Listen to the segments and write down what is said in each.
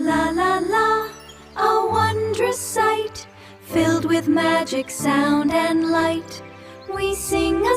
La la la, a wondrous sight, filled with magic sound and light. We sing a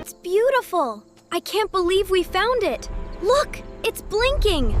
It's beautiful. I can't believe we found it. Look, it's blinking.